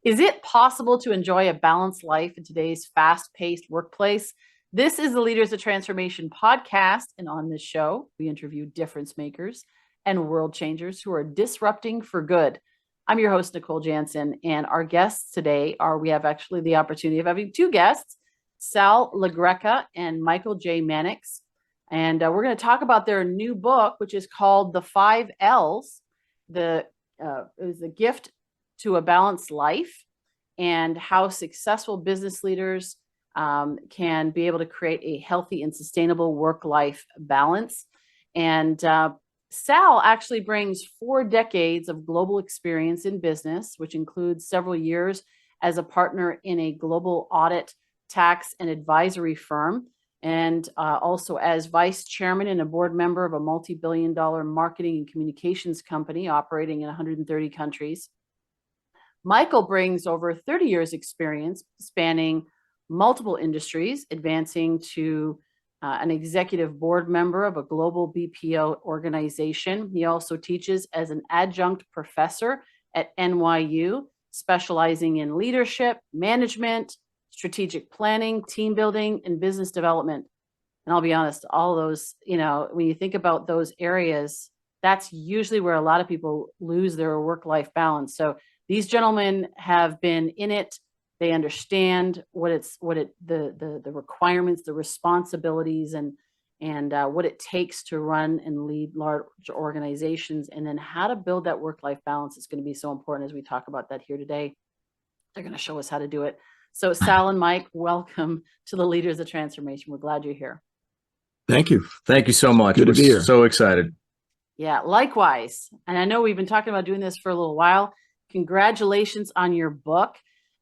Is it possible to enjoy a balanced life in today's fast-paced workplace? This is the Leaders of Transformation podcast, and on this show, we interview difference makers and world changers who are disrupting for good. I'm your host, Nicole Jansen, and our guests today we have actually the opportunity of having two guests, Sal LaGreca and Michael J. Mannix. And we're going to talk about their new book, which is called The 5 L's, it was a gift to a balanced life, and how successful business leaders can be able to create a healthy and sustainable work-life balance. And Sal actually brings 4 decades of global experience in business, which includes several years as a partner in a global audit, tax, and advisory firm, and also as vice chairman and a board member of a multi-billion-dollar marketing and communications company operating in 130 countries. Michael brings over 30 years experience spanning multiple industries, advancing to an executive board member of a global BPO organization. He also teaches as an adjunct professor at NYU, specializing in leadership, management, strategic planning, team building, and business development. And I'll be honest, all those, when you think about those areas, that's usually where a lot of people lose their work-life balance. So these gentlemen have been in it. They understand the requirements, the responsibilities, and what it takes to run and lead large organizations, and then how to build that work-life balance is going to be so important as we talk about that here today. They're going to show us how to do it. So Sal and Mike, welcome to the Leaders of Transformation. We're glad you're here. Thank you. Thank you so much. Good to be here. So excited. Yeah, likewise. And I know we've been talking about doing this for a little while. Congratulations on your book.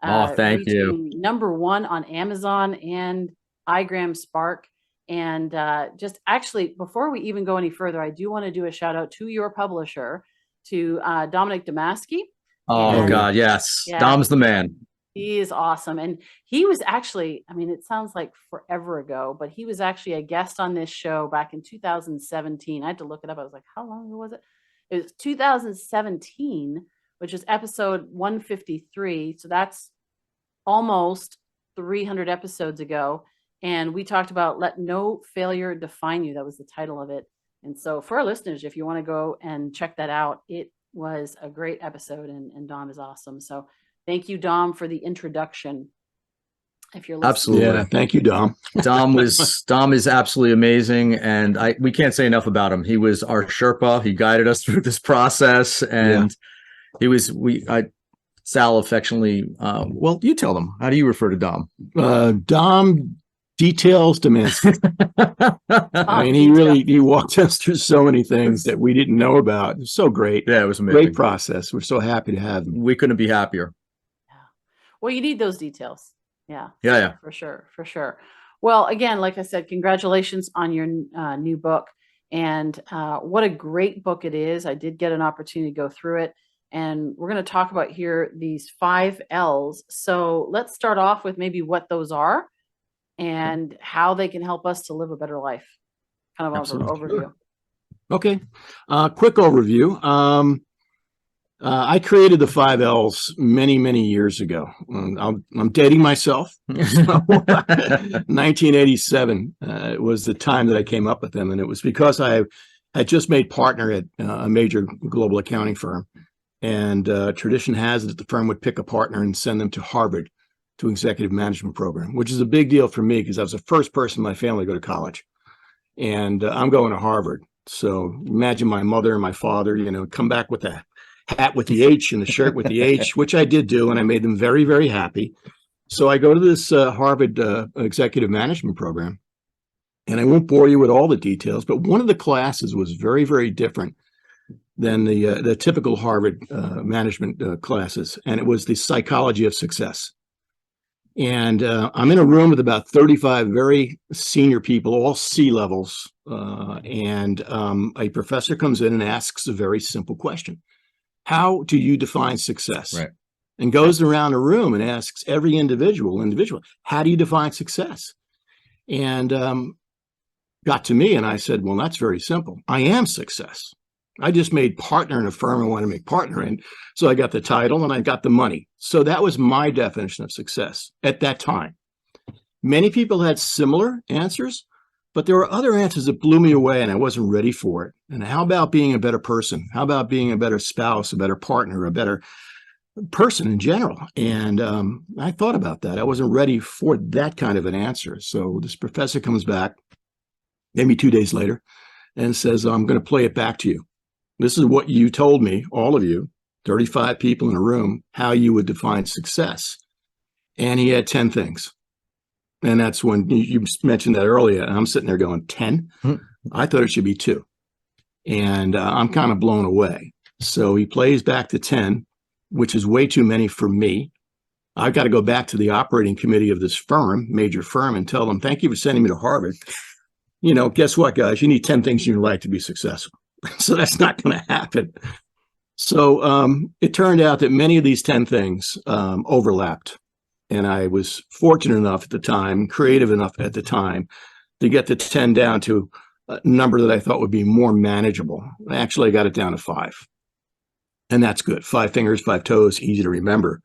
Thank you. #1 on Amazon and iGram Spark. And just actually, before we even go any further, I do want to do a shout out to your publisher, to Dominic Damaski. Oh, God, yes. Yeah. Dom's the man. He is awesome. And he was actually, it sounds like forever ago, but he was actually a guest on this show back in 2017. I had to look it up. I was like, how long ago was it? It was 2017, which is episode 153. So that's almost 300 episodes ago. And we talked about Let No Failure Define You. That was the title of it. And so for our listeners, if you want to go and check that out, it was a great episode, and Dom is awesome. So thank you, Dom, for the introduction. If you're listening. Absolutely. Yeah, thank you, Dom. Dom is absolutely amazing. And we can't say enough about him. He was our Sherpa. He guided us through this process. And Sal affectionately, well, you tell them. How do you refer to Dom? Dom Details Demansky. He walked us through so many things that we didn't know about. It was so great. Yeah, it was amazing. Great process. We're so happy to have him. We couldn't be happier. Yeah. Well, you need those details. Yeah. Yeah. For sure. Well, again, like I said, congratulations on your new book. And what a great book it is. I did get an opportunity to go through it. And we're going to talk about here these 5 L's. So let's start off with maybe what those are and how they can help us to live a better life. Kind of an overview. Sure. Okay. Quick overview. I created the 5 L's many, many years ago. I'm dating myself. 1987 was the time that I came up with them. And it was because I had just made partner at a major global accounting firm. And tradition has it that the firm would pick a partner and send them to Harvard to executive management program, which is a big deal for me because I was the first person in my family to go to college. And I'm going to Harvard. So imagine my mother and my father, come back with the hat with the H and the shirt with the H, which I did do, and I made them very, very happy. So I go to this Harvard executive management program, and I won't bore you with all the details, but one of the classes was very, very different than the typical Harvard management classes, and it was the psychology of success. And I'm in a room with about 35 very senior people, all C-levels, and a professor comes in and asks a very simple question. How do you define success? Right. And goes around the room and asks every individual, how do you define success? And got to me and I said, well, that's very simple. I am success. I just made partner in a firm I want to make partner in. So I got the title and I got the money. So that was my definition of success at that time. Many people had similar answers, but there were other answers that blew me away and I wasn't ready for it. And how about being a better person? How about being a better spouse, a better partner, a better person in general? And I thought about that. I wasn't ready for that kind of an answer. So this professor comes back, maybe 2 days later, and says, I'm going to play it back to you. This is what you told me, all of you, 35 people in a room, how you would define success. And he had 10 things. And that's when you mentioned that earlier. And I'm sitting there going, 10? I thought it should be 2. And I'm kind of blown away. So he plays back to 10, which is way too many for me. I've got to go back to the operating committee of this firm, major firm, and tell them, thank you for sending me to Harvard. You know, guess what, guys? You need 10 things in your life to be successful. So that's not going to happen. So it turned out that many of these 10 things overlapped. And I was fortunate enough at the time, creative enough at the time, to get the 10 down to a number that I thought would be more manageable. Actually, I got it down to 5. And that's good. 5 fingers, 5 toes, easy to remember.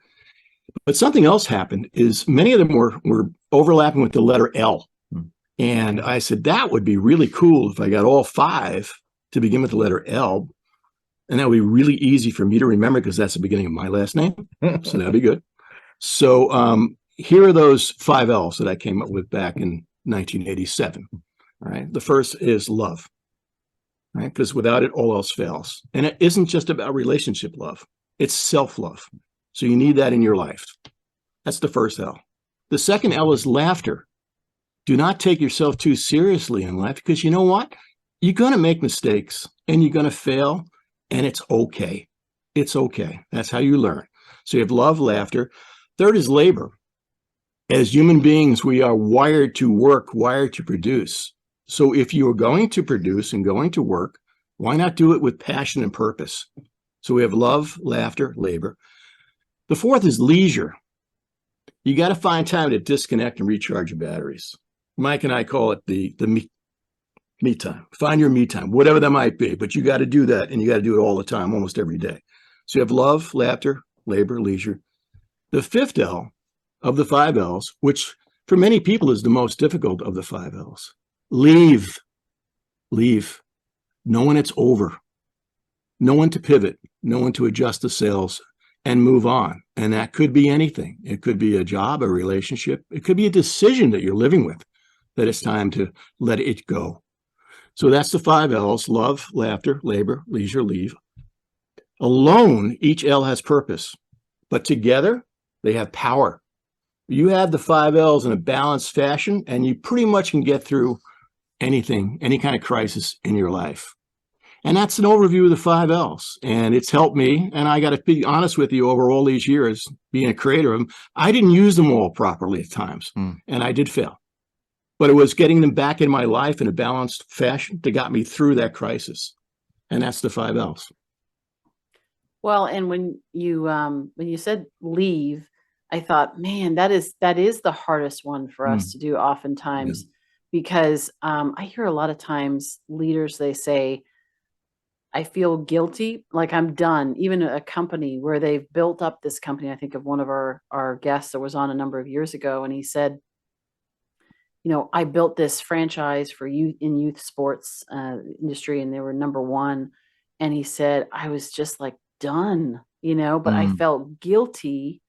But something else happened is many of them were overlapping with the letter L. And I said, that would be really cool if I got all 5 to begin with the letter L. And that would be really easy for me to remember because that's the beginning of my last name. So that'd be good. So here are those 5 L's that I came up with back in 1987. All right. The first is love, right? Because without it, all else fails. And it isn't just about relationship love. It's self-love. So you need that in your life. That's the first L. The second L is laughter. Do not take yourself too seriously in life because you know what? You're going to make mistakes and you're going to fail and it's okay. It's okay. That's how you learn. So you have love, laughter. Third is labor. As human beings, we are wired to work, wired to produce. So if you are going to produce and going to work, why not do it with passion and purpose? So we have love, laughter, labor. The fourth is leisure. You got to find time to disconnect and recharge your batteries. Mike and I call it the me time. Find your me time, whatever that might be. But you got to do that, and you got to do it all the time, almost every day. So you have love, laughter, labor, leisure. The fifth L of the 5 L's, which for many people is the most difficult of the 5 L's, leave. Leave. Know when it's over. Know when to pivot. Know when to adjust the sails and move on. And that could be anything. It could be a job, a relationship. It could be a decision that you're living with, that it's time to let it go. So that's the 5 L's: love, laughter, labor, leisure, leave. Alone, each L has purpose, but together they have power. You have the 5 L's in a balanced fashion, and you pretty much can get through anything, any kind of crisis in your life. And that's an overview of the 5 L's. And it's helped me. And I got to be honest with you, over all these years, being a creator of them, I didn't use them all properly at times. And I did fail. But it was getting them back in my life in a balanced fashion that got me through that crisis. And that's the 5 L's. Well, and when you said leave, I thought, man, that is the hardest one for us to do oftentimes, because I hear a lot of times leaders, they say, I feel guilty, like I'm done. Even a company where they've built up this company, I think of one of our guests that was on a number of years ago, and he said, you know, I built this franchise for youth sports industry, and they were number 1. And he said, I was just like done, you know, but I felt guilty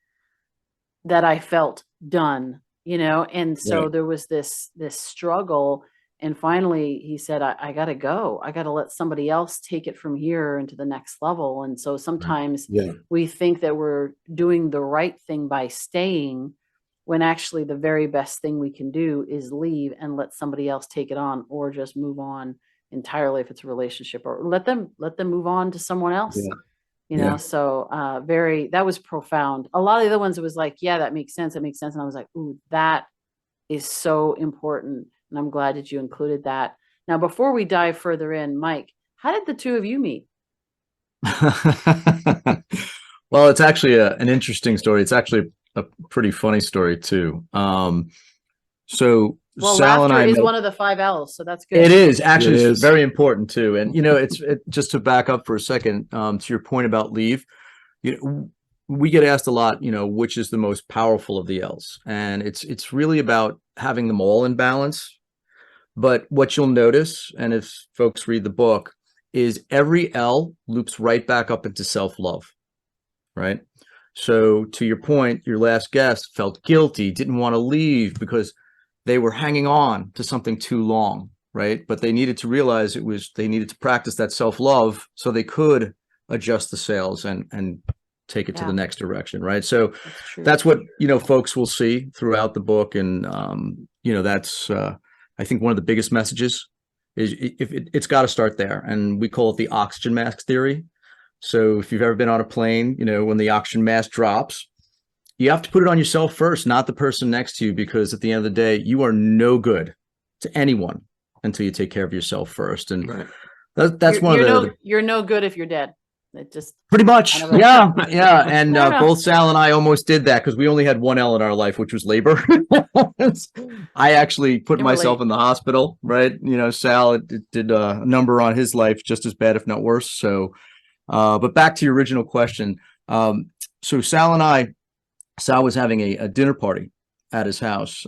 that I felt done, you know, and so there was this struggle. And finally he said, I got to go. I got to let somebody else take it from here into the next level. And so sometimes we think that we're doing the right thing by staying, when actually the very best thing we can do is leave and let somebody else take it on, or just move on entirely if it's a relationship, or let them move on to someone else. You know, so that was profound. A lot of the other ones, it was like, yeah, that makes sense. That makes sense. And I was like, ooh, that is so important. And I'm glad that you included that. Now, before we dive further in, Mike, how did the two of you meet? Well, it's actually an interesting story. It's actually a pretty funny story too. So Well, Sal and laughter I is met- one of the 5 L's, so that's good. It is actually It it's is. very important too. And just to back up for a second, to your point about leave, we get asked a lot, which is the most powerful of the L's, and it's really about having them all in balance. But what you'll notice, and if folks read the book, is every L loops right back up into self-love, right? So to your point, your last guest felt guilty, didn't want to leave because they were hanging on to something too long, right? But they needed to realize they needed to practice that self-love so they could adjust the sails and take it to the next direction, right? So that's what folks will see throughout the book, and that's I think one of the biggest messages is it's got to start there, and we call it the oxygen mask theory. So if you've ever been on a plane, when the oxygen mask drops, you have to put it on yourself first, not the person next to you, because at the end of the day, you are no good to anyone until you take care of yourself first. And Right. that's one of the you're no good if you're dead. It just pretty much, kind of yeah. And No. both Sal and I almost did that because we only had one L in our life, which was labor. I actually put Can myself relate. in the hospital, right? Sal it did a number on his life just as bad, if not worse. So, but back to your original question. So Sal was having a dinner party at his house,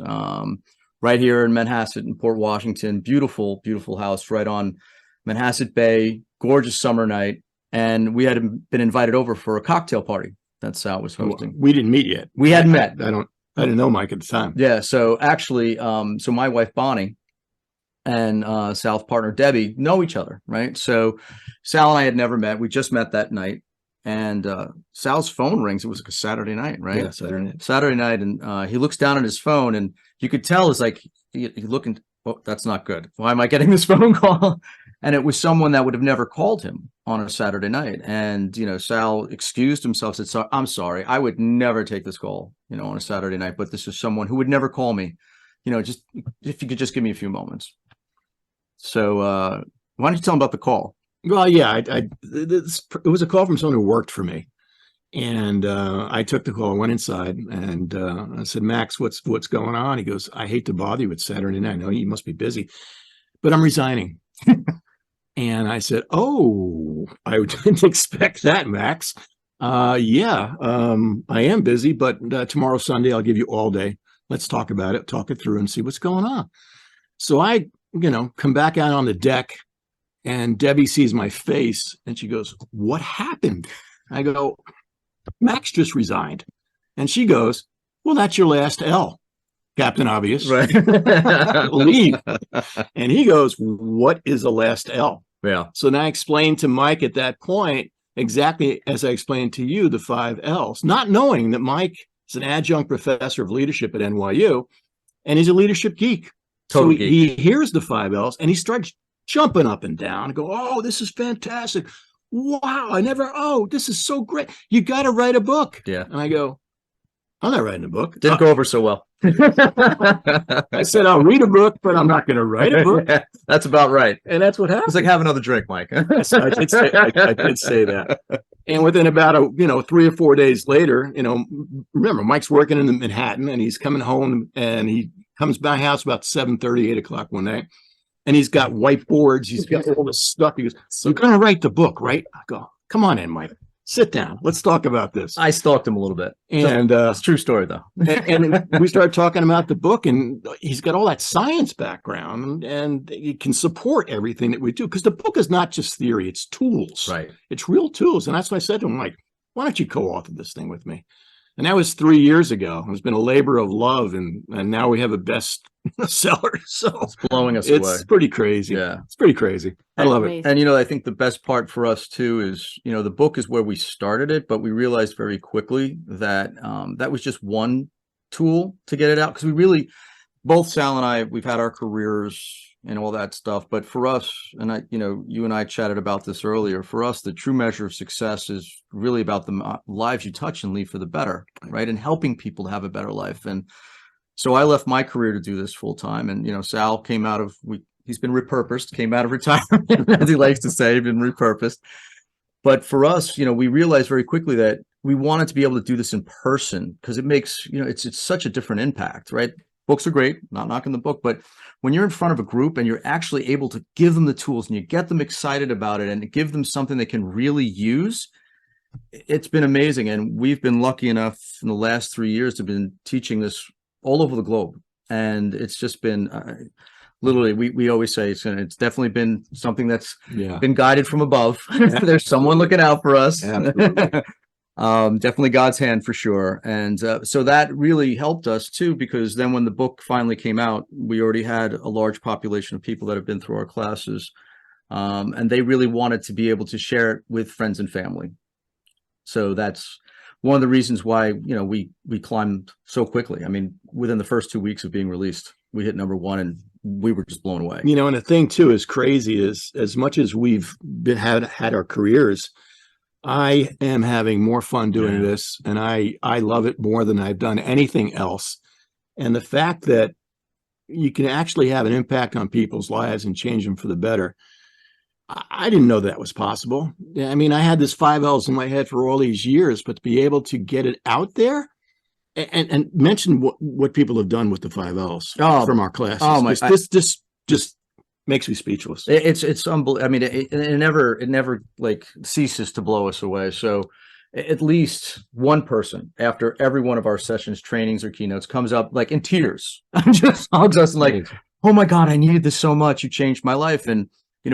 right here in Manhasset in Port Washington. Beautiful, beautiful house right on Manhasset Bay. Gorgeous summer night. And we had been invited over for a cocktail party that Sal was hosting. We didn't meet yet. We hadn't met. I didn't know Mike at the time. Yeah. So actually, so my wife Bonnie and Sal's partner Debbie know each other, right? So Sal and I had never met. We just met that night, and Sal's phone rings. It was like a Saturday night, right? Yeah, Saturday night, and he looks down at his phone, and you could tell it's like he looking. Oh, that's not good. Why am I getting this phone call? And it was someone that would have never called him on a Saturday night. And, Sal excused himself, said, "So I'm sorry. I would never take this call, on a Saturday night, but this is someone who would never call me, just if you could just give me a few moments." So why don't you tell him about the call? Well, yeah, it was a call from someone who worked for me. And I took the call, went inside, and I said, "Max, what's going on?" He goes, "I hate to bother you. It's Saturday night. I know you must be busy, but I'm resigning." And I said, "Oh, I didn't expect that, Max. Yeah, I am busy, but tomorrow, Sunday, I'll give you all day. Let's talk about it, talk it through, and see what's going on." So I, come back out on the deck, and Debbie sees my face, and she goes, "What happened?" I go, "Max just resigned." And she goes, "Well, that's your last L, Captain Obvious." Right. Leave. And he goes, "What is a last L?" Yeah. So then I explained to Mike at that point, exactly as I explained to you, the 5 L's, not knowing that Mike is an adjunct professor of leadership at NYU, and he's a leadership geek. Total so geek. He hears the 5 L's and he starts jumping up and down and go, "Oh, this is fantastic. Wow, this is so great. You got to write a book." Yeah. And I go, "I'm not writing a book." Didn't go over so well. I said, "I'll read a book, but I'm not going to write a book." Yeah, that's about right. And that's what happened. It's like, have another drink, Mike. Yes, I did say that. And within about 3 or 4 days later, remember, Mike's working in Manhattan, and he's coming home, and he comes by my house about 7:30, 8 o'clock one night. And he's got whiteboards. He's got all this stuff. He goes, "You're going to write the book, right?" I go, "Come on in, Mike. Sit down. Let's talk about this." I stalked him a little bit. And it's a true story, though. and we started talking about the book, and he's got all that science background, and he can support everything that we do, because the book is not just theory, it's tools. Right. It's real tools. And that's what I said to him, like, "Why don't you co-author this thing with me?" And that was 3 years ago. It's been a labor of love, and now we have a best seller. So It's blowing us away. it's pretty crazy. Yeah. It's pretty crazy. I love it. Amazing. And I think the best part for us too is, the book is where we started it, but we realized very quickly that that was just one tool to get it out. Because both Sal and I, we've had our careers and all that stuff, but for us, and you and I chatted about this earlier, for us, the true measure of success is really about the lives you touch and leave for the better, right? And helping people to have a better life. And so I left my career to do this full time, and Sal came out of he's been repurposed, came out of retirement, as he likes to say, been repurposed. But for us, we realized very quickly that we wanted to be able to do this in person, because it makes, it's such a different impact, right? books are great, not knocking the book, but when you're in front of a group and you're actually able to give them the tools and you get them excited about it and give them something they can really use, it's been amazing. And we've been lucky enough in the last 3 years to have been teaching this all over the globe. And it's just been literally, we always say it's definitely been something that's been guided from above. There's someone looking out for us. Definitely God's hand for sure. And so that really helped us too, because then when the book finally came out, we already had a large population of people that have been through our classes. And they really wanted to be able to share it with friends and family. So that's one of the reasons why, we climbed so quickly. I mean, within the first 2 weeks of being released, we hit #1 and we were just blown away. And the thing too is crazy is, as much as we've had our careers, I am having more fun doing this, and I love it more than I've done anything else. And the fact that you can actually have an impact on people's lives and change them for the better, I didn't know that was possible. I mean, I had this 5 L's in my head for all these years, but to be able to get it out there and mention what people have done with the 5 L's from our classes. Oh my! This just makes me speechless. It's unbelievable. I mean, it never like ceases to blow us away. So at least one person after every one of our sessions, trainings, or keynotes comes up like in tears, just hugs us and like, "Oh my God, I needed this so much. You changed my life." And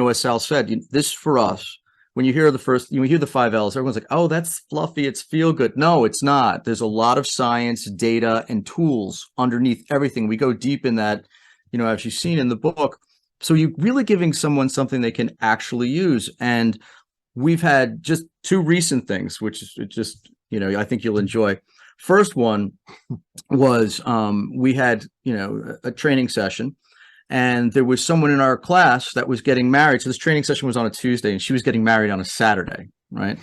as Sal said, this for us, when you hear you hear the 5 L's, everyone's like, "Oh, that's fluffy. It's feel good." No, it's not. There's a lot of science, data, and tools underneath everything. We go deep in that, as you've seen in the book. So you're really giving someone something they can actually use. And we've had just 2 recent things, which is just, I think you'll enjoy. First one was we had, a training session, and there was someone in our class that was getting married. So this training session was on a Tuesday, and she was getting married on a Saturday, right?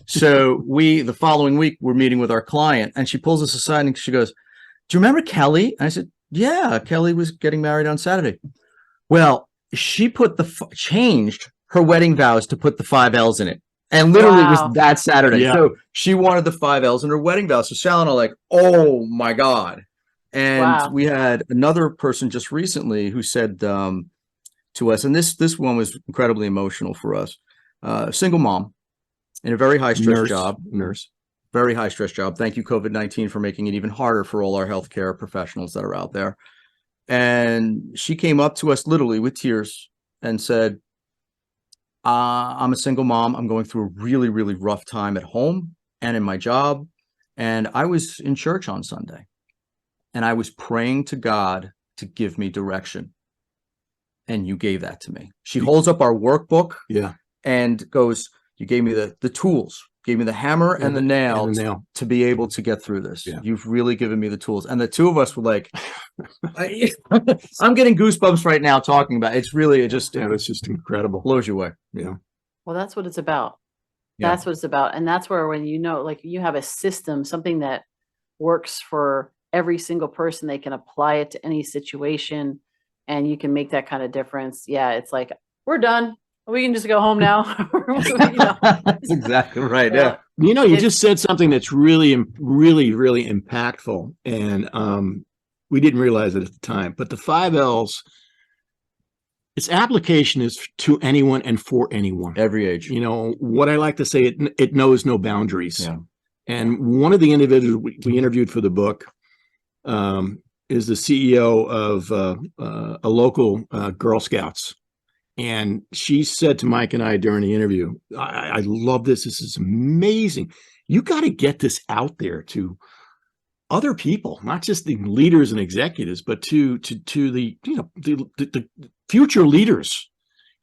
So the following week, we're meeting with our client, and she pulls us aside and she goes, "Do you remember Kelly?" And I said, "Yeah, Kelly was getting married on Saturday." Well, she changed her wedding vows to put the 5 L's in it. And literally it was that Saturday. Yeah. So she wanted the 5 L's in her wedding vows. So Sal and I are like, "Oh my God." And we had another person just recently who said to us, and this one was incredibly emotional for us, single mom in a very high stress job. Very high stress job. Thank you, COVID-19, for making it even harder for all our healthcare professionals that are out there. And she came up to us literally with tears and said, "I'm a single mom. I'm going through a really, really rough time at home and in my job. And I was in church on Sunday, and I was praying to God to give me direction. And you gave that to me." She holds up our workbook and goes, "You gave me the tools. Gave me the hammer and the nail to be able to get through this. You've really given me the tools." And the 2 of us were like, I'm getting goosebumps right now talking about it. It's really it's just incredible. Blows you away. Yeah. Well, that's what it's about. That's what it's about. And that's where when like you have a system, something that works for every single person, they can apply it to any situation, and you can make that kind of difference. Yeah, it's like, we're done. We can just go home now. That's exactly right. Yeah. You just said something that's really, really, really impactful. And we didn't realize it at the time. But the 5 L's, its application is to anyone and for anyone. Every age. What I like to say, it knows no boundaries. Yeah. And one of the individuals we interviewed for the book is the CEO of a local Girl Scouts. And she said to Mike and I during the interview, I love this. This is amazing. You got to get this out there to other people, not just the leaders and executives, but to the future leaders.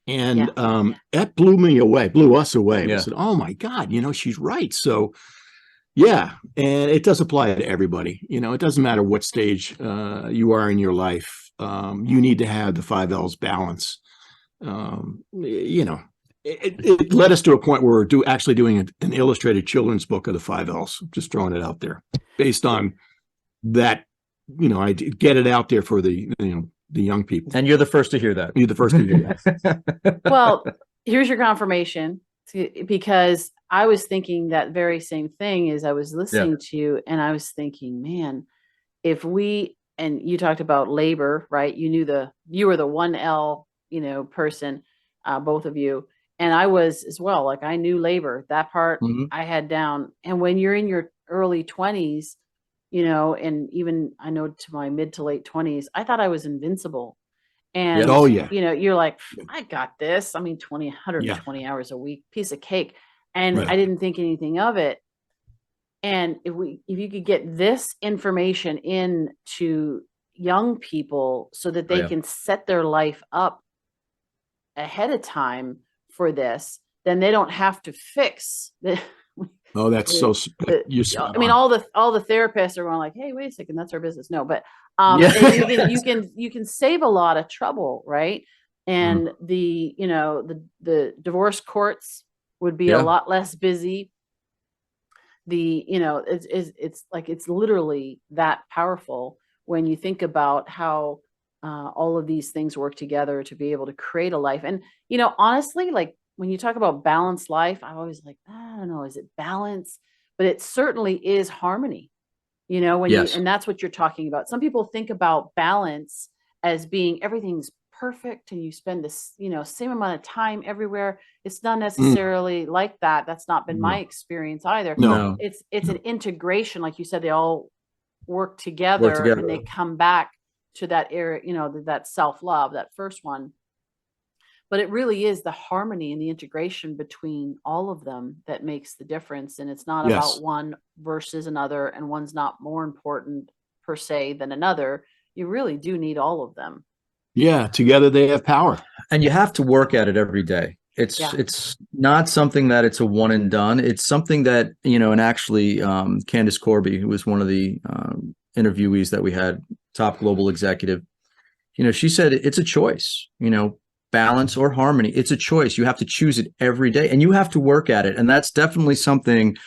And that blew us away. I said, "Oh my God, she's right." So and it does apply to everybody. It doesn't matter what stage you are in your life. You need to have the 5 L's balance. It led us to a point where we're actually doing an illustrated children's book of the 5 L's, just throwing it out there based on that. I get it out there for the young people. And you're the first to hear that. You're the first to hear that. Well, here's your confirmation, because I was thinking that very same thing as I was listening to you, and I was thinking, man, if we and you talked about labor, right? You were the 1L, person, both of you. And I was as well. Like, I knew labor, that part Mhm. I had down. And when you're in your early 20s, and even I know to my mid to late 20s, I thought I was invincible. And, Oh yeah. you're like, I got this. I mean, Yeah. 120 hours a week, piece of cake. And Right. I didn't think anything of it. And if you could get this information in to young people so that Oh, they yeah. can set their life up ahead of time for this, then they don't have to fix the, Oh, that's the, you're spot I mean, on. all the therapists are going like, hey, wait a second, that's our business. No, but Yeah. you can save a lot of trouble, right? Mhm. And the divorce courts would be a Yeah. lot less busy. It's like, it's literally that powerful when you think about how all of these things work together to be able to create a life. And honestly, like, when you talk about balanced life, I always like, I don't know, is it balance? But it certainly is harmony, Yes. and that's what you're talking about. Some people think about balance as being everything's perfect and you spend this, same amount of time everywhere. It's not Mm, necessarily like that. That's not been my No. experience either. no. No. It's No. an integration. Like you said, they all work Work together and together. they come back to that area, that self-love, that first one. But it really is the harmony and the integration between all of them that makes the difference. And it's not Yes. about one versus another, and one's not more important per se than another. You really do need all of them. Yeah. Together they have power. And you have to work at it every day. It's Yeah. it's not something that it's a one and done. It's something that, and actually, Candace Corby, who was one of the interviewees that we had, top global executive, she said it's a choice, balance or harmony. It's a choice. You have to choose it every day and you have to work at it. And that's definitely something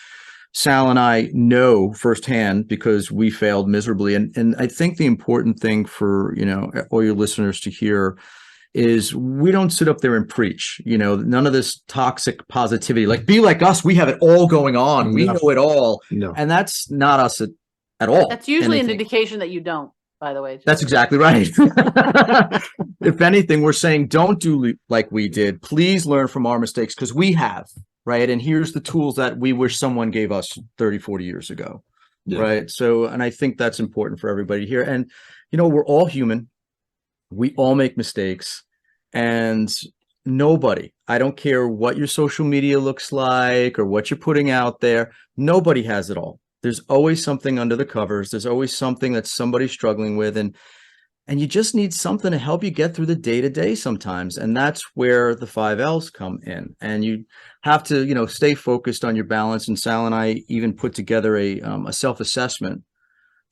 Sal and I know firsthand because we failed miserably. And I think the important thing for, all your listeners to hear is we don't sit up there and preach, none of this toxic positivity, like be like us. We have it all going on. We No. know it all. No. And that's not us at all. That's usually an Anything. indication that you don't, by the way. That's exactly right. If anything, we're saying don't do like we did. Please learn from our mistakes because we have, right? And here's the tools that we wish someone gave us 30, 40 years ago, Yeah. right? So, and I think that's important for everybody here. And, we're all human. We all make mistakes. And nobody, I don't care what your social media looks like or what you're putting out there, nobody has it all. There's always something under the covers. There's always something that somebody's struggling with. And you just need something to help you get through the day-to-day sometimes. And that's where the 5Ls come in. And you have to, stay focused on your balance. And Sal and I even put together a self-assessment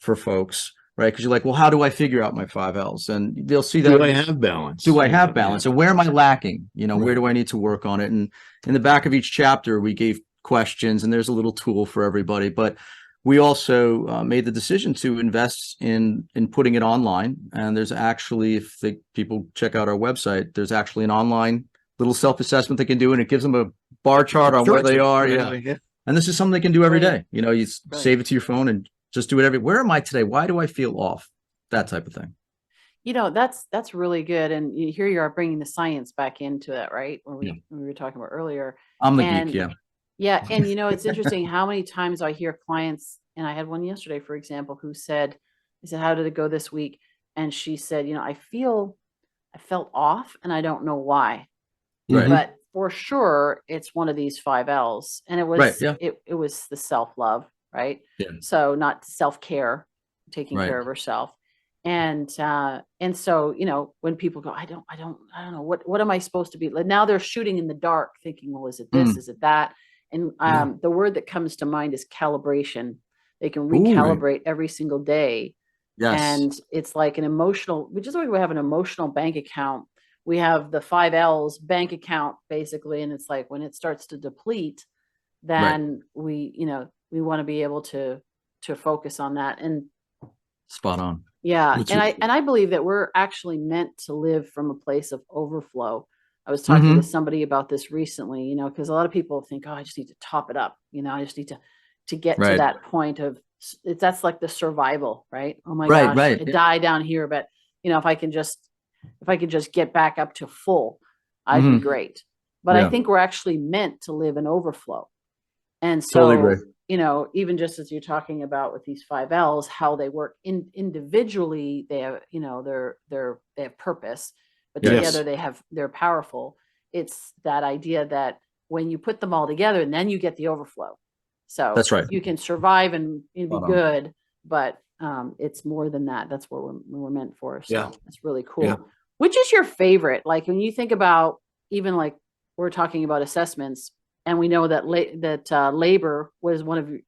for folks, right? Because you're like, well, how do I figure out my 5Ls? And they'll see that. Do I have balance? Do I have balance? Yeah. And where am I lacking? Where Right. do I need to work on it? And in the back of each chapter, we gave questions and there's a little tool for everybody. But we also made the decision to invest in putting it online. And there's actually, if people check out our website, there's actually an online little self-assessment they can do, and it gives them a bar chart on where they are. Yeah. And this is something they can do every day. You save it to your phone and just do it where am I today? Why do I feel off? That type of thing. That's really good. And here you are bringing the science back into it, right? We were talking about earlier. I'm the And geek, yeah. yeah. And it's interesting how many times I hear clients, and I had one yesterday, for example, who said, I said, how did it go this week? And she said, I felt off and I don't know why. Right. But for sure it's one of these 5Ls. And it was Right, yeah. it was the self-love, right? Yeah. So not self-care, taking Right. care of herself. And so, when people go, I don't know, what am I supposed to be? Like, now they're shooting in the dark thinking, well, is it this? Is it that? And the word that comes to mind is calibration. They can recalibrate every single day. Yes. And it's like an emotional, just like we have an emotional bank account, we have the 5Ls bank account basically. And it's like when it starts to deplete, then we want to be able to focus on that. And spot on. yeah. And I believe that we're actually meant to live from a place of overflow. I was talking to somebody about this recently, because a lot of people think, oh, I just need to top it up. I just need to get to that point of that's like the survival, right? Oh my Right, gosh, right. I die down here, but if I can just get back up to full, I'd be great. But I Yeah. think we're actually meant to live in overflow. And Totally so, agree. even just as you're talking about with these 5 L's, how they work individually, they have, they have purpose, but Yes. together they're powerful. It's that idea that when you put them all together, and then you get the overflow. So That's right. you can survive and be Spot on. good, but it's more than that. That's what we're meant for. So Yeah. it's really cool. Yeah. Which is your favorite? Like when you think about, even like we're talking about assessments, and we know that labor was one of you,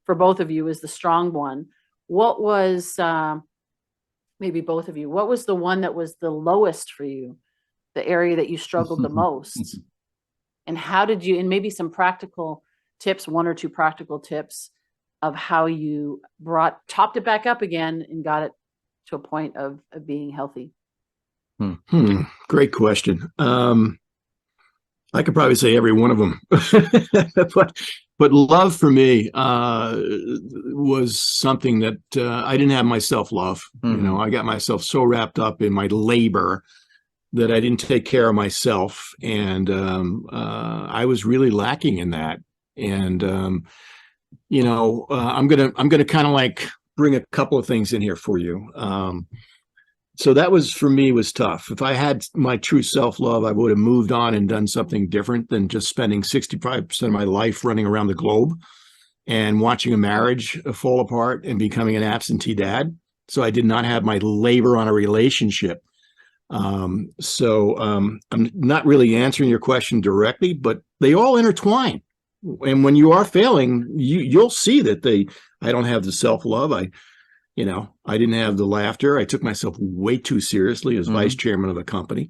for both of you, is the strong one. What was maybe both of you? What was the one that was the lowest for you? The area that you struggled the most? And how did you? And maybe some practical tips, 1 or 2 practical tips of how you topped it back up again and got it to a point of being healthy. Great question. I could probably say every one of them, but love for me was something that I didn't have my self-love. I got myself so wrapped up in my labor that I didn't take care of myself, and I was really lacking in that. And I'm gonna kind of like bring a couple of things in here for you. So that was, for me, was tough. If I had my true self-love, I would have moved on and done something different than just spending 65% of my life running around the globe and watching a marriage fall apart and becoming an absentee dad. So I did not have my labor on a relationship. So I'm not really answering your question directly, but they all intertwine. And when you are failing, you'll see that I don't have the self-love. I didn't have the laughter. I took myself way too seriously as vice chairman of a company.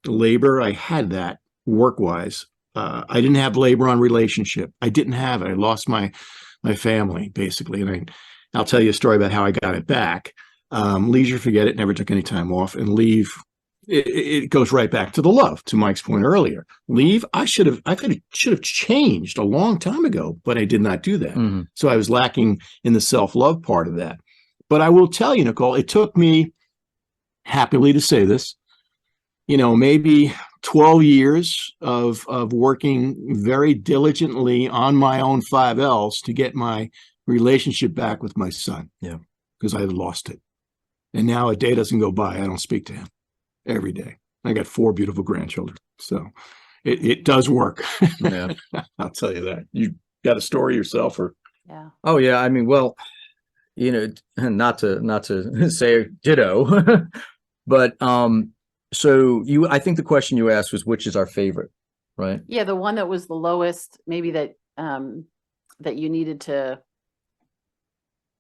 Labor, I had that work-wise. I didn't have labor on relationship. I didn't have it. I lost my family, basically. And I'll tell you a story about how I got it back. Leisure, forget it, never took any time off. And leave, it goes right back to the love, to Mike's point earlier. Leave, I should have changed a long time ago, but I did not do that. So I was lacking in the self-love part of that. But I will tell you, Nicole, it took me, happily to say this, maybe 12 years of working very diligently on my own 5 L's to get my relationship back with my son. Yeah, because I had lost it. And now a day doesn't go by I don't speak to him. Every day. I got 4 beautiful grandchildren. So it does work. Yeah. I'll tell you that. You got a story yourself, or? Yeah. Oh yeah. I mean, well, not to say ditto, but I think the question you asked was, which is our favorite, right? Yeah. The one that was the lowest, maybe that you needed to,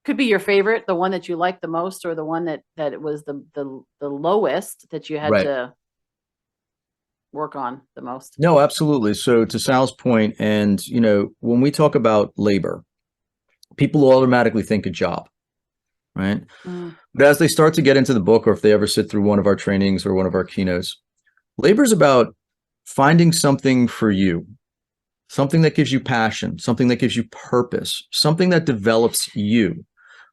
could be your favorite, the one that you liked the most, or the one that it was the lowest that you had to work on the most. No, absolutely. So to Sal's point, and when we talk about labor, people automatically think a job, right? But as they start to get into the book, or if they ever sit through one of our trainings or one of our keynotes, labor is about finding something for you, something that gives you passion, something that gives you purpose, something that develops you.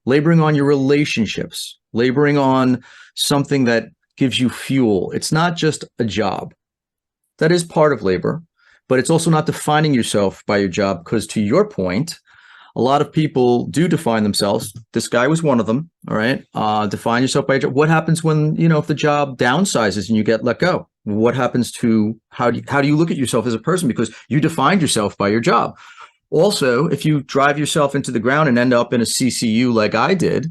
Laboring on your relationships, laboring on something that gives you fuel. It's not just a job. That is part of labor, but it's also not defining yourself by your job, because to your point, a lot of people do define themselves. This guy was one of them, all right? Define yourself by your job. What happens when, if the job downsizes and you get let go? What happens to, how do you look at yourself as a person? Because you defined yourself by your job. Also, if you drive yourself into the ground and end up in a CCU like I did,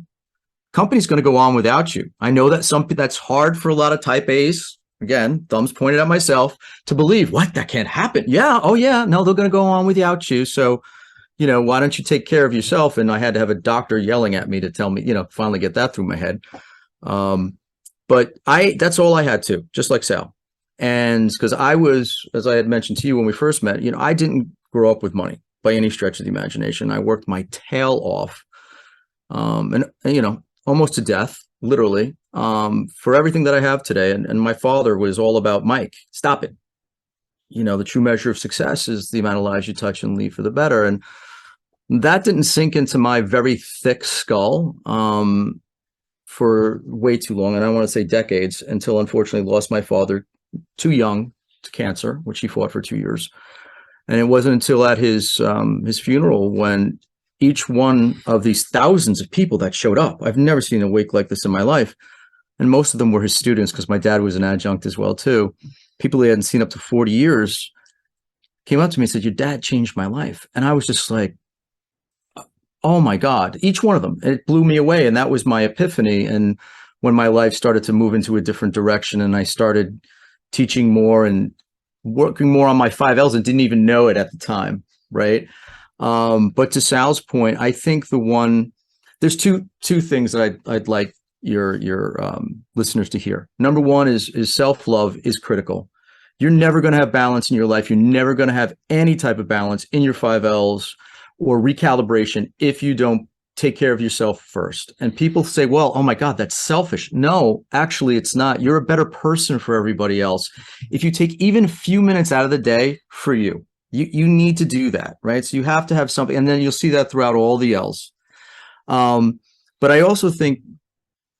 company's going to go on without you. I know that's hard for a lot of type A's. Again, thumbs pointed at myself, to believe, what, that can't happen. Yeah. Oh yeah. No, they're going to go on without you. So, why don't you take care of yourself? And I had to have a doctor yelling at me to tell me, finally get that through my head. But that's all I had to, just like Sal. And because I was, as I had mentioned to you when we first met, I didn't grow up with money by any stretch of the imagination. I worked my tail off, and almost to death, literally, for everything that I have today. And my father was all about, Mike, stop it. The true measure of success is the amount of lives you touch and leave for the better. And That didn't sink into my very thick skull for way too long. And I want to say decades, until unfortunately lost my father too young to cancer, which he fought for 2 years. And it wasn't until at his funeral, when each one of these thousands of people that showed up, I've never seen a wake like this in my life. And most of them were his students, because my dad was an adjunct as well too. People he hadn't seen up to 40 years came up to me and said, "Your dad changed my life." And I was just like, oh my God, each one of them, it blew me away. And that was my epiphany. And when my life started to move into a different direction, and I started teaching more and working more on my 5Ls and didn't even know it at the time. Right. But to Sal's point, I think there's two things that I'd like your listeners to hear. Number one is self-love is critical. You're never going to have balance in your life. You're never going to have any type of balance in your 5Ls or recalibration if you don't take care of yourself first. And people say, well, oh my God, that's selfish. No, actually, it's not. You're a better person for everybody else if you take even a few minutes out of the day for you. You need to do that, right? So you have to have something, and then you'll see that throughout all the L's. But I also think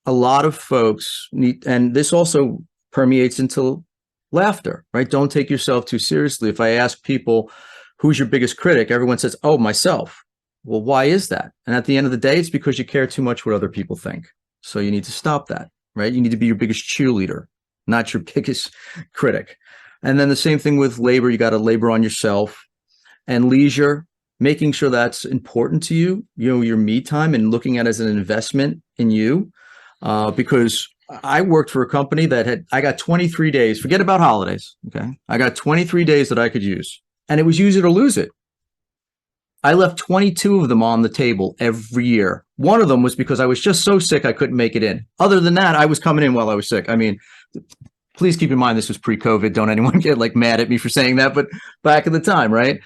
a lot of folks need, and this also permeates into laughter, right? Don't take yourself too seriously. If I ask people, who's your biggest critic? Everyone says, oh, myself. Well, why is that? And at the end of the day, it's because you care too much what other people think. So you need to stop that, right? You need to be your biggest cheerleader, not your biggest critic. And then the same thing with labor. You got to labor on yourself. And leisure, making sure that's important to you, your me time, and looking at it as an investment in you. Because I worked for a company that I got 23 days, forget about holidays. Okay. I got 23 days that I could use, and it was use it or lose it. I left 22 of them on the table every year. One of them was because I was just so sick I couldn't make it in. Other than that, I was coming in while I was sick. I mean, please keep in mind this was pre-COVID. Don't anyone get like mad at me for saying that, but back in the time, right?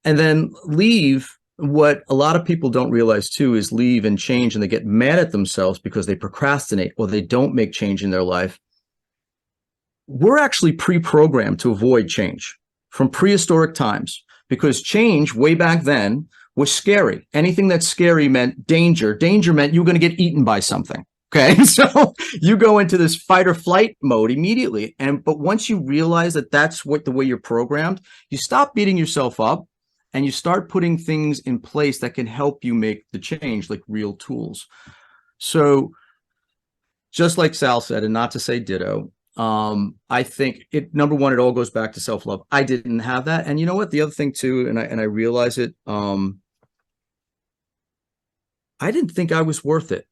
And then leave. What a lot of people don't realize too is leave and change, and they get mad at themselves because they procrastinate or they don't make change in their life. We're actually pre-programmed to avoid change from prehistoric times, because change way back then was scary. Anything that's scary meant danger. Danger meant you were going to get eaten by something. Okay. So you go into this fight or flight mode immediately. But once you realize that that's the way you're programmed, you stop beating yourself up and you start putting things in place that can help you make the change, like real tools. So just like Sal said, and not to say ditto, I think number one, it all goes back to self-love. I didn't have that. And you know what? The other thing too, and I realize it, I didn't think I was worth it.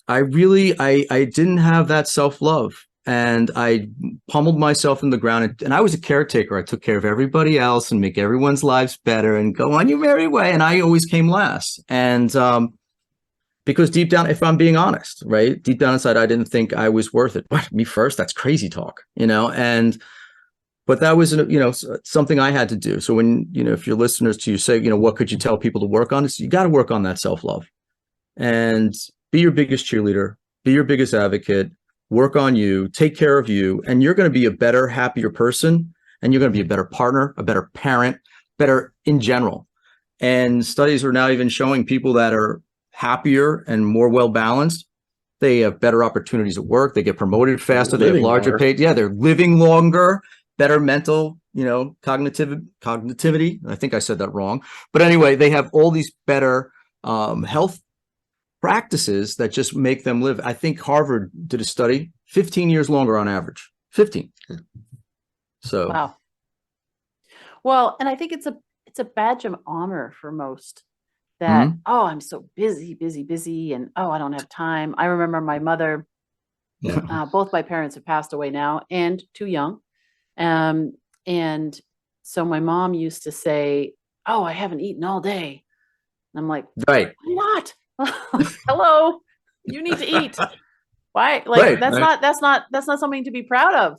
I didn't have that self-love, and I pummeled myself in the ground, and I was a caretaker. I took care of everybody else and make everyone's lives better and go on your merry way. And I always came last. And, because deep down, if I'm being honest, right, deep down inside, I didn't think I was worth it. What, me first? That's crazy talk, but that was, something I had to do. So when, if your listeners to you say, what could you tell people to work on? You got to work on that self-love and be your biggest cheerleader, be your biggest advocate, work on you, take care of you, and you're going to be a better, happier person. And you're going to be a better partner, a better parent, better in general. And studies are now even showing people that are happier and more well-balanced, they have better opportunities at work, they get promoted faster, they have larger pay. Yeah, they're living longer, better mental, cognitivity. I think I said that wrong. But anyway, they have all these better health practices that just make them live. I think Harvard did a study, 15 years longer on average. 15. So wow. Well, and I think it's a badge of honor for most. That, oh, I'm so busy, and oh, I don't have time. I remember my mother, both my parents have passed away now and too young. And so my mom used to say, oh, I haven't eaten all day. And I'm like, right. Why not? Hello, you need to eat. Why? Like, that's not something to be proud of.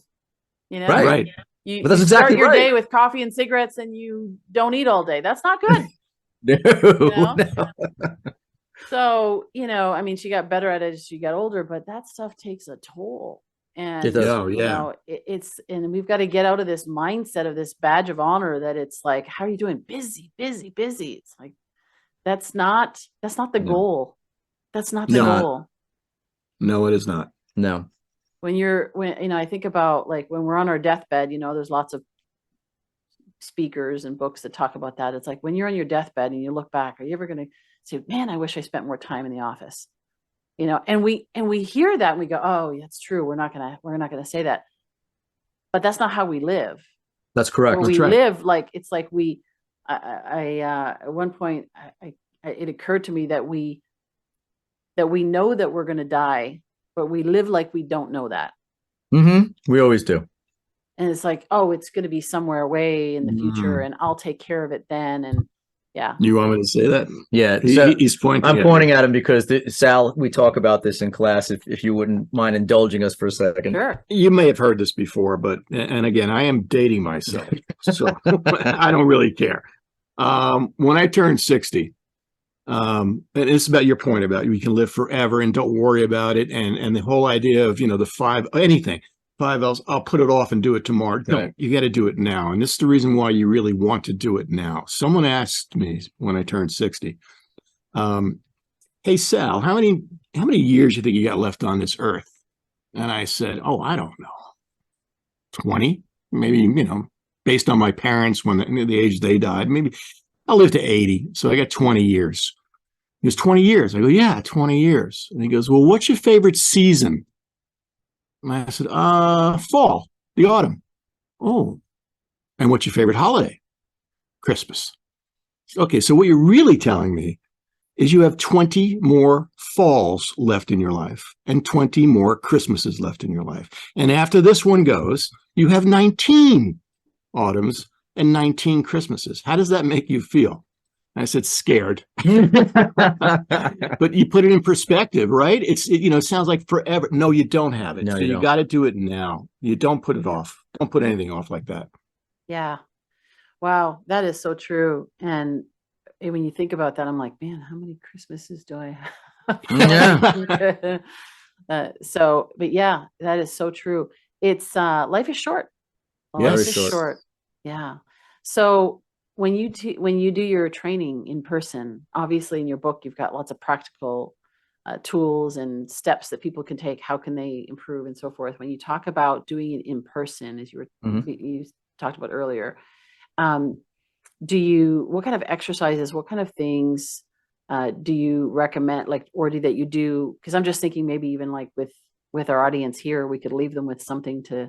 Right. You, but that's you exactly start your right. day with coffee and cigarettes and you don't eat all day. That's not good. No. So, I mean, she got better at it as she got older, but that stuff takes a toll. And It does. Oh, you yeah. know, and we've got to get out of this mindset of this badge of honor that it's like, how are you doing? Busy, busy, busy. It's like, that's not the No. goal. That's not the No. goal. No, it is not. No. When I think about like when we're on our deathbed, there's lots of speakers and books that talk about that. It's like when you're on your deathbed and you look back, are you ever going to say, man, I wish I spent more time in the office? And we hear that and we go, oh, that's true. We're not going to say that. But that's not how we live. That's correct. Or That's we right. live like, it's like at one point, it occurred to me that we know that we're going to die, but we live like we don't know that. We always do. And it's like, oh, it's going to be somewhere away in the future and I'll take care of it then. And yeah. You want me to say that? Yeah. He's pointing. I'm pointing at him because Sal, we talk about this in class. If you wouldn't mind indulging us for a second. Sure. You may have heard this before, and again, I am dating myself, so I don't really care. When I turned 60, and it's about your point about we can live forever and don't worry about it, and the whole idea of the 5 L's, I'll put it off and do it tomorrow. No, Right. you got to do it now, and this is the reason why you really want to do it now. Someone asked me when I turned 60, hey Sal, how many years you think you got left on this earth? And I said, oh, I don't know, 20, maybe, based on my parents when the age they died, maybe I'll live to 80. So I got 20 years. He goes, 20 years. I go, yeah, 20 years. And he goes, well, what's your favorite season? And I said, fall, the autumn. Oh, and what's your favorite holiday? Christmas. Okay, so what you're really telling me is you have 20 more falls left in your life and 20 more Christmases left in your life. And after this one goes, you have 19 autumns and 19 Christmases. How does that make you feel? I said, scared. But you put it in perspective, right? It sounds like forever. No, you don't have it. No, So you you don't. got to do it now. You don't put it off. Don't put anything off like that. Yeah. Wow. That is so true. And when you think about that, I'm like, man, how many Christmases do I have? Yeah. But yeah, that is so true. It's life is short. Yeah, Life very is short. short. Yeah. So when you do your training in person, obviously in your book, you've got lots of practical tools and steps that people can take. How can they improve and so forth? When you talk about doing it in person, as you talked about earlier, what kind of exercises, what kind of things do you recommend, that you do? Because I'm just thinking maybe even like with our audience here, we could leave them with something to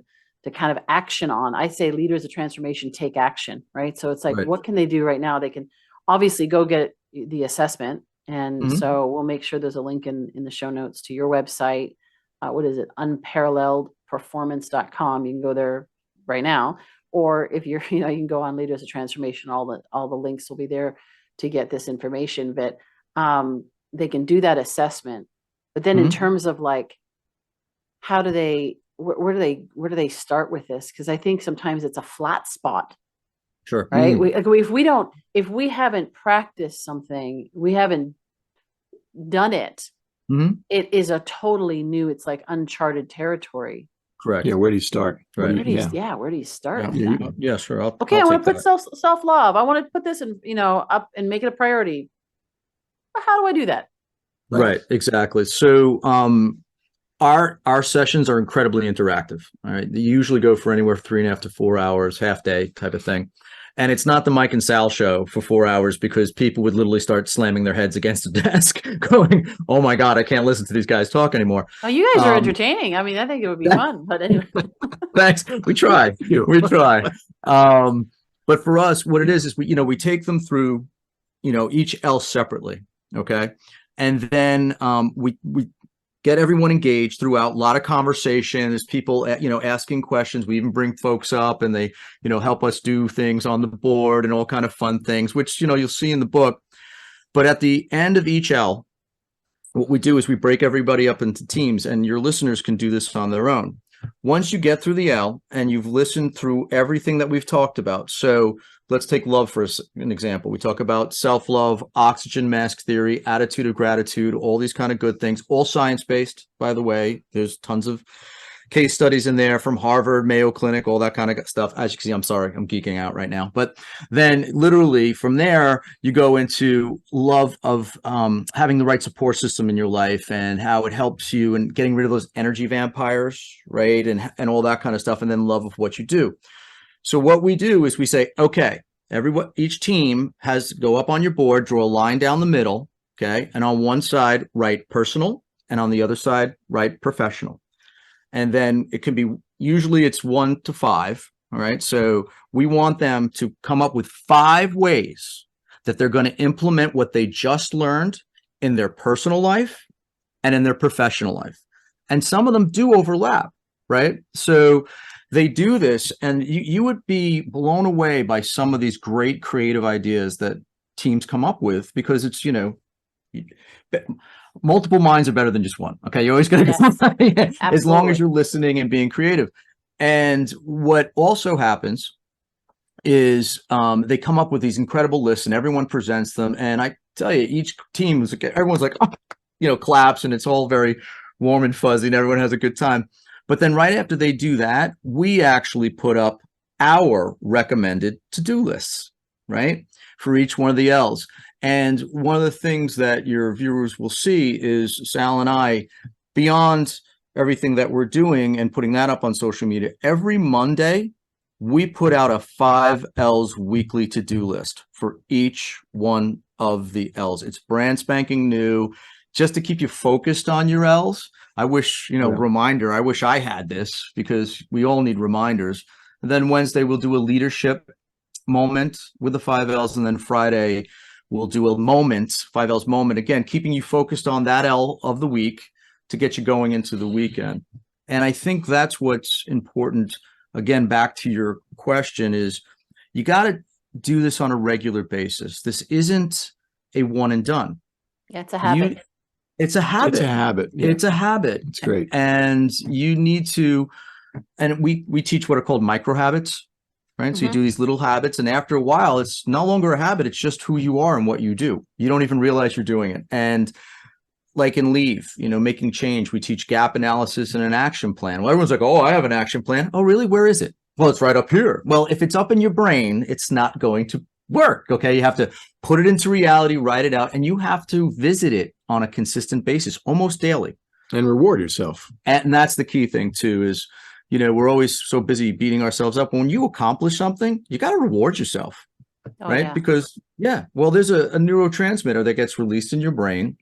kind of action on. I say leaders of transformation take action, right? So it's like, Right. what can they do right now? They can obviously go get the assessment. And so we'll make sure there's a link in the show notes to your website. What is it? unparalleledperformance.com. You can go there right now. Or if you're, you can go on Leaders of Transformation, all the links will be there to get this information. But they can do that assessment. But then in terms of like, how do they, where do they start with this? Because I think sometimes it's a flat spot, Sure. right? If we haven't practiced something, we haven't done it, it is a totally new, it's like uncharted territory. Correct. Yeah, where do you start? Right. Where do you start? Yeah, sure. Okay, I'll I want take to put that. self-love. I want to put this in, up and make it a priority. How do I do that? Right. Exactly. So, our sessions are incredibly interactive. All right. They usually go for anywhere from 3.5 to 4 hours, half day type of thing. And it's not the Mike and Sal show for 4 hours, because people would literally start slamming their heads against the desk going, oh my God, I can't listen to these guys talk anymore. Oh, you guys are entertaining. I mean, I think it would be fun, but anyway. Thanks. We try. We try. But for us, what it is we take them through, each L separately. Okay. And then we get everyone engaged throughout, a lot of conversation. There's people, asking questions. We even bring folks up and they, help us do things on the board and all kind of fun things, which, you'll see in the book. But at the end of each L, what we do is we break everybody up into teams, and your listeners can do this on their own. Once you get through the L and you've listened through everything that we've talked about. So let's take love for an example. We talk about self-love, oxygen mask theory, attitude of gratitude, all these kind of good things, all science-based, by the way. There's tons of, case studies in there from Harvard, Mayo Clinic, all that kind of stuff. As you can see, I'm sorry, I'm geeking out right now. But then literally from there, you go into love of having the right support system in your life and how it helps you and getting rid of those energy vampires, right? And all that kind of stuff. And then love of what you do. So what we do is we say, okay, each team has go up on your board, draw a line down the middle, okay? And on one side, write personal, and on the other side, write professional. And then it could be, usually it's 1 to 5, all right? So we want them to come up with 5 ways that they're going to implement what they just learned in their personal life and in their professional life. And some of them do overlap, right? So they do this, and you would be blown away by some of these great creative ideas that teams come up with, because it's, multiple minds are better than just one. Okay. You're always going to, yes, as long as you're listening and being creative. And what also happens is they come up with these incredible lists and everyone presents them. And I tell you, each team is, everyone's like, oh, claps, and it's all very warm and fuzzy and everyone has a good time. But then right after they do that, we actually put up our recommended to-do lists, right? For each one of the L's. And one of the things that your viewers will see is Sal and I, beyond everything that we're doing and putting that up on social media, every Monday, we put out a 5 L's weekly to-do list for each one of the L's. It's brand spanking new, just to keep you focused on your L's. I wish, reminder, I wish I had this, because we all need reminders. And then Wednesday, we'll do a leadership moment with the 5 L's. And then Friday, we'll do a moment, 5 L's moment, again, keeping you focused on that L of the week to get you going into the weekend. And I think that's what's important. Again, back to your question, is you got to do this on a regular basis. This isn't a one and done. Yeah, it's a habit. It's a habit. It's a habit. Yeah. It's a habit. It's great. And you need to, and we teach what are called micro habits, right? So you do these little habits, and after a while, it's no longer a habit. It's just who you are and what you do. You don't even realize you're doing it. And like in Leave, making change, we teach gap analysis and an action plan. Well, everyone's like, oh, I have an action plan. Oh, really? Where is it? Well, it's right up here. Well, if it's up in your brain, it's not going to work. Okay. You have to put it into reality, write it out, and you have to visit it on a consistent basis, almost daily. And reward yourself. And that's the key thing too, is, we're always so busy beating ourselves up. When you accomplish something, you got to reward yourself, right? Yeah. Because there's a neurotransmitter that gets released in your brain.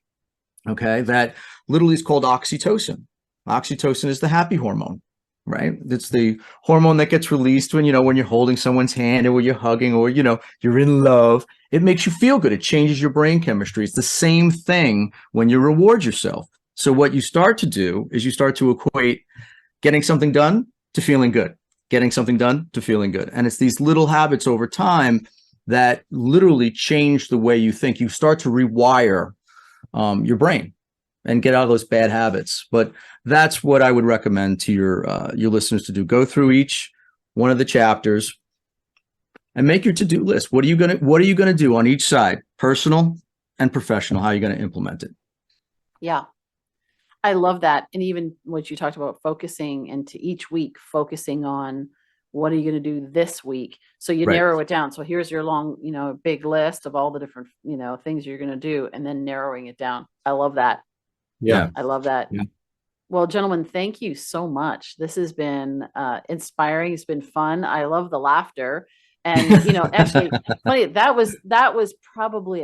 Okay. That literally is called oxytocin. Oxytocin is the happy hormone, right? It's the hormone that gets released when, when you're holding someone's hand, or when you're hugging, or, you're in love. It makes you feel good. It changes your brain chemistry. It's the same thing when you reward yourself. So what you start to do is you start to equate getting something done to feeling good, getting something done to feeling good. And it's these little habits over time that literally change the way you think. You start to rewire your brain and get out of those bad habits. But that's what I would recommend to your listeners to do. Go through each one of the chapters and make your to-do list. What are you gonna do on each side, personal and professional? How are you going to implement it? Yeah, I love that. And even what you talked about, focusing into each week, focusing on what are you going to do this week? So you narrow it down. So here's your long, big list of all the different, things you're going to do, and then narrowing it down. I love that. Yeah. I love that. Yeah. Well, gentlemen, thank you so much. This has been inspiring. It's been fun. I love the laughter. And, actually, funny, that was probably,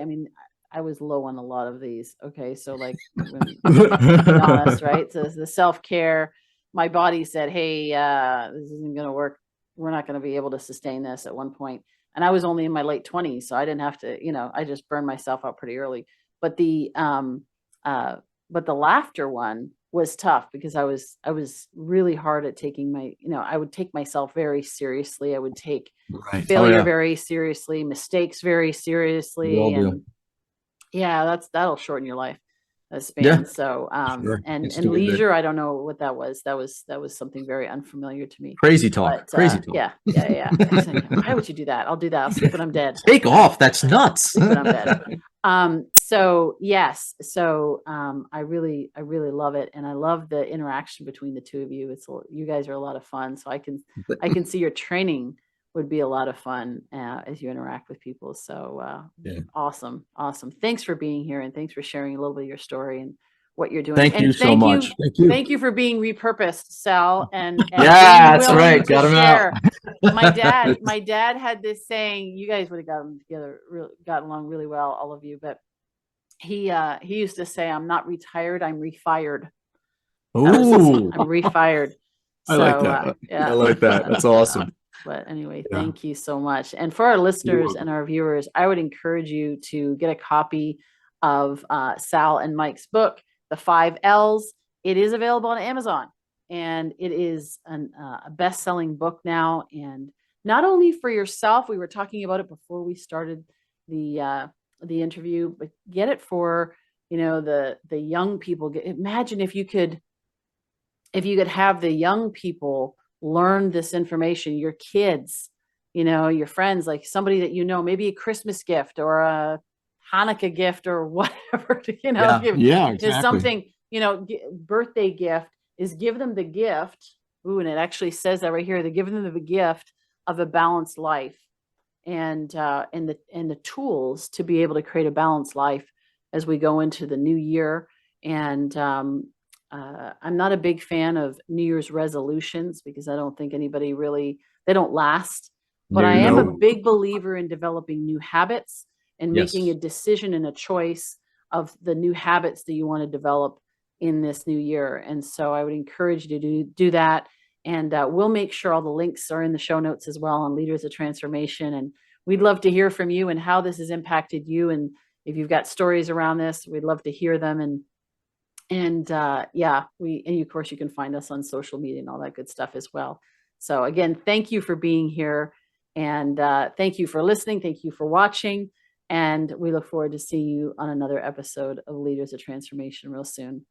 I was low on a lot of these. Okay. So like, be honest, right? So the self-care, my body said, hey, this isn't going to work. We're not going to be able to sustain this at one point. And I was only in my late 20s, so I didn't have to, I just burned myself out pretty early. But the laughter one was tough, because I was really hard at taking I would take myself very seriously. I would take failure very seriously, mistakes very seriously. And that'll shorten your life span. Yeah. So, sure. and leisure, I don't know what that was. That was something very unfamiliar to me. Crazy talk. Crazy talk. Yeah. Why would you do that? I'll do that. I'll sleep when I'm dead. Take off. That's nuts. Sleep when I'm dead. So yes, so I really love it, and I love the interaction between the two of you. You guys are a lot of fun. So I can see your training would be a lot of fun as you interact with people. So Yeah. awesome. Thanks for being here, and thanks for sharing a little bit of your story and what you're doing. Thank And you so much. Thank you. Thank you for being repurposed, Sal, and Yeah, being that's willing right. to Got 'em out. share. My dad had this saying. You guys would have gotten together, gotten along really well, all of you. But he used to say, "I'm not retired. I'm refired." That was his. Ooh, I'm refired. I like So that. yeah, I like that. That's awesome. But anyway, Yeah. thank you so much. And for our listeners welcome. and our viewers, I would encourage you to get a copy of Sal and Mike's book, The 5 L's. It is available on Amazon, and it is a best-selling book now. And not only for yourself, we were talking about it before we started the interview, but get it for the young people. Imagine if you could have the young people learn this information, your kids, your friends, like somebody that maybe a Christmas gift or a Hanukkah gift or whatever, Yeah. give Yeah, is exactly. something, birthday gift is give them the gift. Ooh, and it actually says that right here. They're giving them the gift of a balanced life and the tools to be able to create a balanced life as we go into the new year. And I'm not a big fan of New Year's resolutions because I don't think anybody they don't last. But I am a No. big believer in developing new habits and making a Yes. decision and a choice of the new habits that you want to develop in this new year. And so I would encourage you to do that. And we'll make sure all the links are in the show notes as well on Leaders of Transformation. And we'd love to hear from you and how this has impacted you. And if you've got stories around this, we'd love to hear them. And of course you can find us on social media and all that good stuff as well. So again, thank you for being here, and thank you for listening. Thank you for watching, and we look forward to seeing you on another episode of Leaders of Transformation real soon.